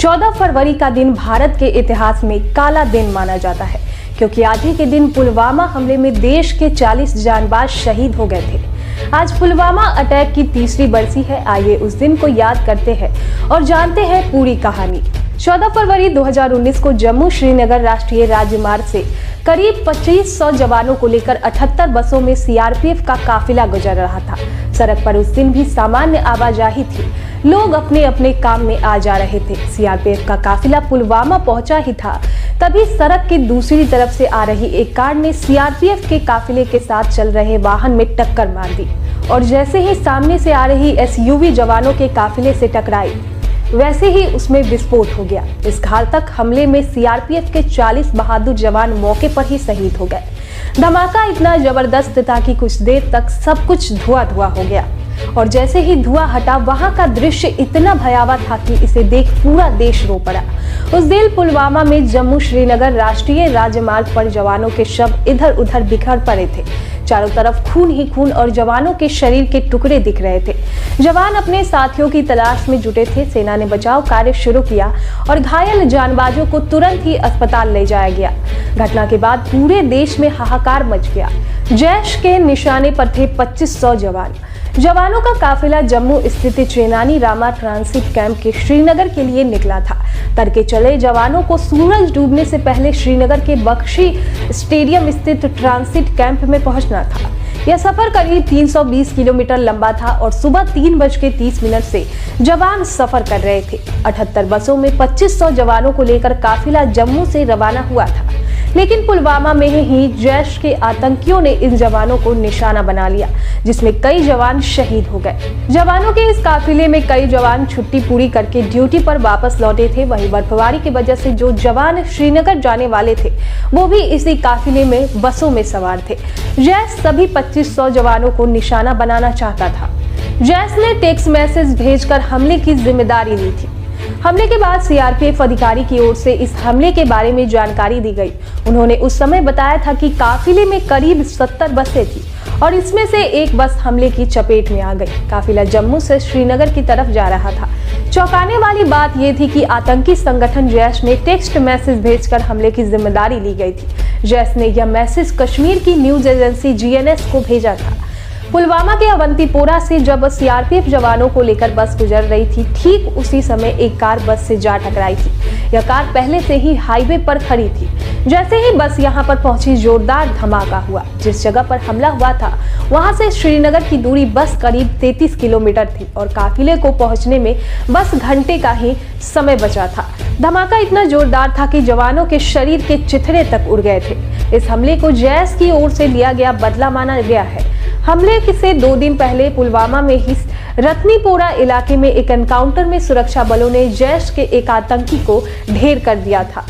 14 फरवरी का दिन भारत के इतिहास में काला दिन माना जाता है, क्योंकि आज ही के दिन पुलवामा हमले में देश के 40 जांबाज शहीद हो गए थे। आज पुलवामा अटैक की तीसरी बरसी है। आइए उस दिन को याद करते हैं और जानते हैं पूरी कहानी। 14 फरवरी 2019 को जम्मू श्रीनगर राष्ट्रीय राजमार्ग से करीब 2500 जवानों को लेकर 78 बसों में सीआरपीएफ का काफिला गुजर रहा था। सड़क पर उस दिन भी सामान्य आवाजाही थी, लोग अपने अपने काम में आ जा रहे थे। सीआरपीएफ का काफिला पुलवामा पहुंचा ही था, तभी सड़क की दूसरी तरफ से आ रही एक कार ने सीआरपीएफ के काफिले के साथ चल रहे वाहन में टक्कर मार दी और जैसे ही सामने से आ रही एसयूवी जवानों के काफिले से टकराई, वैसे ही उसमें विस्फोट हो गया। इस घातक हमले में सीआरपीएफ के 40 बहादुर जवान मौके पर ही शहीद हो गए। धमाका इतना जबरदस्त था कि कुछ देर तक सब कुछ धुआं धुआं हो गया और जैसे ही धुआं हटा, वहां का दृश्य इतना भयावह था कि इसे देख पूरा देश रो पड़ा। उस दिन पुलवामा में जम्मू श्रीनगर राष्ट्रीय राजमार्ग पर जवानों के शव इधर उधर बिखर पड़े थे। चारों तरफ खून ही खून और जवानों के शरीर के टुकड़े दिख रहे थे। जवान अपने साथियों की तलाश में जुटे थे। सेना ने बचाव कार्य शुरू किया और घायल जानबाजों को तुरंत ही अस्पताल ले जाया गया। घटना के बाद पूरे देश में हाहाकार मच गया। जैश के निशाने पर थे 2500 जवान। जवानों का काफिला जम्मू स्थित चेनानी रामा ट्रांसिट कैंप के श्रीनगर के लिए निकला था। तड़के चले जवानों को सूरज डूबने से पहले श्रीनगर के बख्शी स्टेडियम स्थित ट्रांसिट कैंप में पहुंचना था। यह सफर करीब 320 किलोमीटर लंबा था और सुबह 3:30 से जवान सफर कर रहे थे। 78 बसों में 2500 जवानों को लेकर काफिला जम्मू से रवाना हुआ था, लेकिन पुलवामा में ही जैश के आतंकियों ने इन जवानों को निशाना बना लिया, जिसमें कई जवान शहीद हो गए। जवानों के इस काफिले में कई जवान छुट्टी पूरी करके ड्यूटी पर वापस लौटे थे। वहीं बर्फबारी की वजह से जो जवान श्रीनगर जाने वाले थे, वो भी इसी काफिले में बसों में सवार थे। जैश सभी 2500 जवानों को निशाना बनाना चाहता था। जैश ने टेक्स्ट मैसेज भेजकर हमले की जिम्मेदारी ली थी। हमले के बाद सीआरपीएफ अधिकारी की ओर से इस हमले के बारे में जानकारी दी गई। उन्होंने उस समय बताया था कि काफिले में करीब 70 बसें थी और इसमें से एक बस हमले की चपेट में आ गई। काफिला जम्मू से श्रीनगर की तरफ जा रहा था। चौंकाने वाली बात यह थी कि आतंकी संगठन जैश ने टेक्स्ट मैसेज भेजकर हमले की जिम्मेदारी ली गई थी। जैश ने यह मैसेज कश्मीर की न्यूज एजेंसी जीएनएस को भेजा था। पुलवामा के अवंतीपोरा से जब सीआरपीएफ जवानों को लेकर बस गुजर रही थी, ठीक उसी समय एक कार बस से जा टकराई थी। यह कार पहले से ही हाईवे पर खड़ी थी। जैसे ही बस यहां पर पहुंची, जोरदार धमाका हुआ। जिस जगह पर हमला हुआ था, वहां से श्रीनगर की दूरी बस करीब 33 किलोमीटर थी और काफिले को पहुंचने में बस घंटे का ही समय बचा था। धमाका इतना जोरदार था कि जवानों के शरीर के चिथड़े तक उड़ गए थे। इस हमले को जैश की ओर से लिया गया बदला माना गया है। हमले से 2 दिन पहले पुलवामा में ही रत्नीपोरा इलाके में एक एनकाउंटर में सुरक्षा बलों ने जैश के एक आतंकी को ढेर कर दिया था।